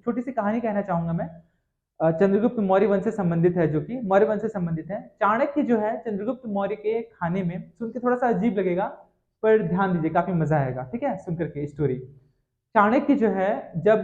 छोटी सी कहानी कहना चाहूंगा मैं। चंद्रगुप्त मौर्य वंश से संबंधित है, जो कि मौर्य वंश से संबंधित है। चाणक्य जो है चंद्रगुप्त मौर्य के खाने में, सुन के थोड़ा सा अजीब लगेगा पर ध्यान दीजिए, काफी मजा आएगा, ठीक है, सुनकर के स्टोरी। चाणक्य जो है, जब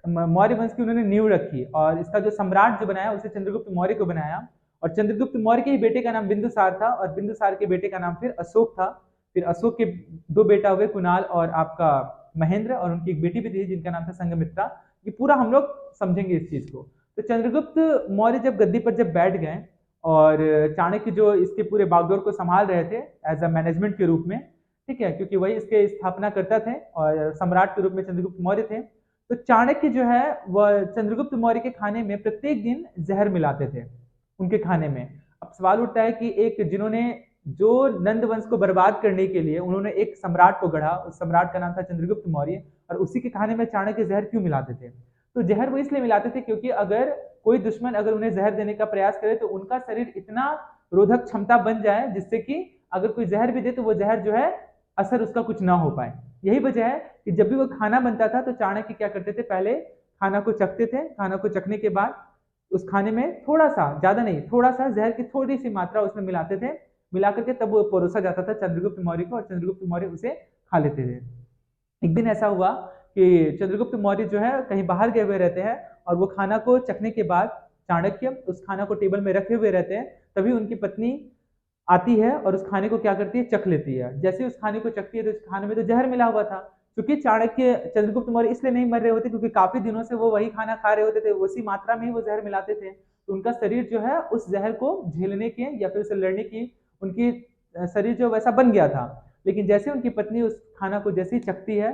मौर्य वंश की उन्होंने नींव रखी और इसका जो सम्राट जो बनाया उसे चंद्रगुप्त मौर्य को बनाया। और चंद्रगुप्त मौर्य के ही बेटे का नाम बिंदुसार था और बिंदुसार के बेटे का नाम फिर अशोक था। फिर अशोक के दो बेटा हुए, कुणाल और आपका महेंद्र, और उनकी एक बेटी भी थी जिनका नाम था संघमित्रा। ये पूरा हम लोग समझेंगे इस चीज को। तो चंद्रगुप्त मौर्य जब गद्दी पर जब बैठ गए और चाणक्य जो इसके पूरे बागडोर को संभाल रहे थे एज अ मैनेजमेंट के रूप में, ठीक है, क्योंकि वही इसके स्थापना करता थे और सम्राट के रूप में चंद्रगुप्त मौर्य थे। तो चाणक्य जो है वह चंद्रगुप्त मौर्य के खाने में प्रत्येक दिन जहर मिलाते थे उनके खाने में। अब सवाल उठता है कि एक जिन्होंने जो नंद वंश को बर्बाद करने के लिए उन्होंने एक सम्राट को गढ़ा, उस सम्राट का नाम था चंद्रगुप्त मौर्य, और उसी के खाने में चाणक्य जहर क्यों मिलाते थे? तो जहर वो इसलिए मिलाते थे क्योंकि अगर कोई दुश्मन अगर उन्हें जहर देने का प्रयास करे तो उनका शरीर इतना रोधक क्षमता बन जाए जिससे कि अगर कोई जहर भी दे तो वो जहर जो है असर उसका कुछ ना हो पाए। यही वजह है कि जब भी वो खाना बनता था तो चाणक्य क्या करते थे, पहले खाना को चखते थे, खाना को चखने के बाद उस खाने में थोड़ा सा, ज्यादा नहीं, थोड़ा सा जहर की थोड़ी सी मात्रा उसमें मिलाते थे, मिला करके तब वो परोसा जाता था चंद्रगुप्त मौर्य को और चंद्रगुप्त मौर्य उसे खा लेते थे। एक दिन ऐसा हुआ कि चंद्रगुप्त मौर्य जो है कहीं बाहर गए हुए रहते हैं और वो खाना को चखने के बाद चाणक्य उस खाना को टेबल में रखे हुए रहते हैं, तभी उनकी पत्नी आती है और उस खाने को क्या करती है, चख लेती है। जैसे ही उस खाने को चखती है तो उस खाने में तो जहर मिला हुआ था। क्योंकि चाणक्य चंद्रगुप्त मौर्य इसलिए नहीं मर रहे होते क्योंकि काफी दिनों से वो वही खाना खा रहे होते थे, उसी मात्रा में ही वो जहर मिलाते थे, तो उनका शरीर जो है उस जहर को झेलने के या फिर उसे लड़ने की उनकी शरीर जो वैसा बन गया था। लेकिन जैसे उनकी पत्नी उस खाना को जैसे ही चखती है,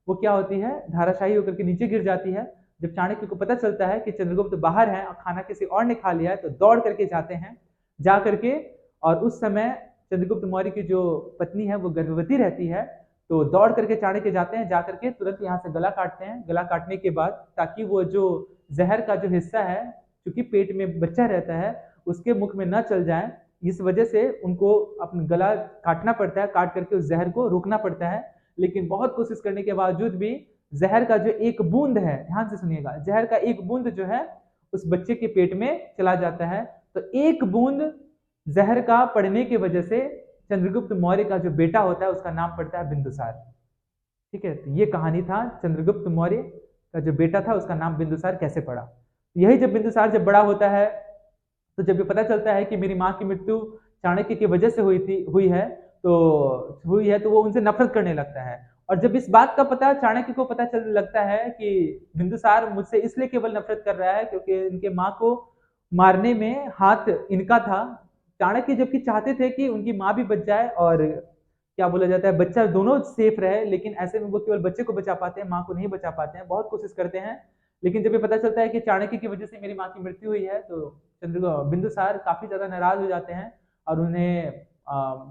वो क्या होती है, धाराशायी होकर के नीचे गिर जाती है। जब चाणक्य को पता चलता है कि चंद्रगुप्त बाहर है और खाना किसी और ने खा लिया है, तो दौड़ करके जाते हैं, जा करके, और उस समय चंद्रगुप्त मौर्य की जो पत्नी है वो गर्भवती रहती है। तो दौड़ करके चाणक्य जाते हैं, जा करके तुरंत यहाँ से गला काटते हैं। गला काटने के बाद ताकि वो जो जहर का जो हिस्सा है, क्योंकि पेट में बच्चा रहता है, उसके मुख में न चल जाए, इस वजह से उनको अपना गला काटना पड़ता है, काट करके उस जहर को रोकना पड़ता है। लेकिन बहुत कोशिश करने के बावजूद भी जहर का जो एक बूंद है, ध्यान से सुनिएगा, जहर का एक बूंद जो है उस बच्चे के पेट में चला जाता है। तो एक बूंद जहर का पड़ने की वजह से चंद्रगुप्त मौर्य का जो बेटा होता है उसका नाम पड़ता है बिंदुसार। ठीक है, तो ये कहानी था चंद्रगुप्त मौर्य का जो बेटा था उसका नाम बिंदुसार कैसे पड़ा। यही जब बिंदुसार जब बड़ा होता है तो जब ये पता चलता है कि मेरी माँ की मृत्यु चाणक्य की वजह से हुई है तो वो उनसे नफरत करने लगता है। और जब इस बात का पता चाणक्य को पता चलने लगता है कि बिंदुसार मुझसे इसलिए केवल नफरत कर रहा है क्योंकि इनके माँ को मारने में हाथ इनका था, चाणक्य जबकि चाहते थे कि उनकी माँ भी बच जाए और क्या बोला जाता है, बच्चा दोनों सेफ रहे, लेकिन ऐसे में वो केवल बच्चे को बचा पाते हैं, माँ को नहीं बचा पाते हैं, बहुत कोशिश करते हैं। लेकिन जब ये पता चलता है कि चाणक्य की वजह से मेरी माँ की मृत्यु हुई है तो बिंदुसार काफी ज्यादा नाराज हो जाते हैं और उन्हें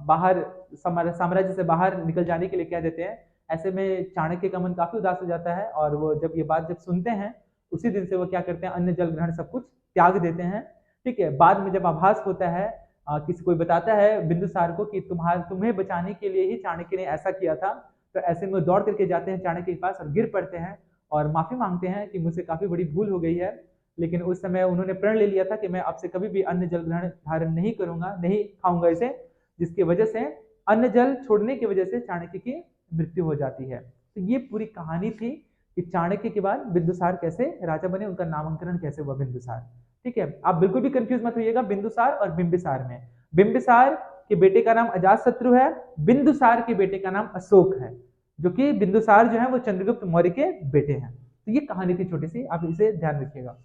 बाहर साम्राज्य से बाहर निकल जाने के लिए कह देते हैं। ऐसे में चाणक्य का मन काफी उदास हो जाता है और वो जब ये बात जब सुनते हैं उसी दिन से वो क्या करते हैं, अन्न जल ग्रहण सब कुछ त्याग देते हैं। ठीक है, बाद में जब आभास होता है, किसी कोई बताता है बिंदुसार को कि तुम्हें बचाने के लिए ही चाणक्य ने ऐसा किया था, तो ऐसे में दौड़ करके जाते हैं चाणक्य के पास और गिर पड़ते हैं और माफी मांगते हैं कि मुझसे काफी बड़ी भूल हो गई है। लेकिन उस समय उन्होंने प्रण ले लिया था कि मैं आपसे कभी भी अन्न जल ग्रहण धारण नहीं करूंगा, नहीं खाऊंगा इसे, जिसकी वजह से अन्न जल छोड़ने की वजह से चाणक्य की मृत्यु हो जाती है। तो ये पूरी कहानी थी कि चाणक्य के बाद बिंदुसार कैसे राजा बने, उनका नामकरण कैसे हुआ बिंदुसार। ठीक है, आप बिल्कुल भी कंफ्यूज मत होइएगा बिंदुसार और बिंबिसार में। बिंबिसार के बेटे का नाम अजातशत्रु है, बिंदुसार के बेटे का नाम अशोक है, जो कि बिंदुसार जो है वो चंद्रगुप्त मौर्य के बेटे हैं। तो ये कहानी थी छोटी सी, आप इसे ध्यान रखिएगा।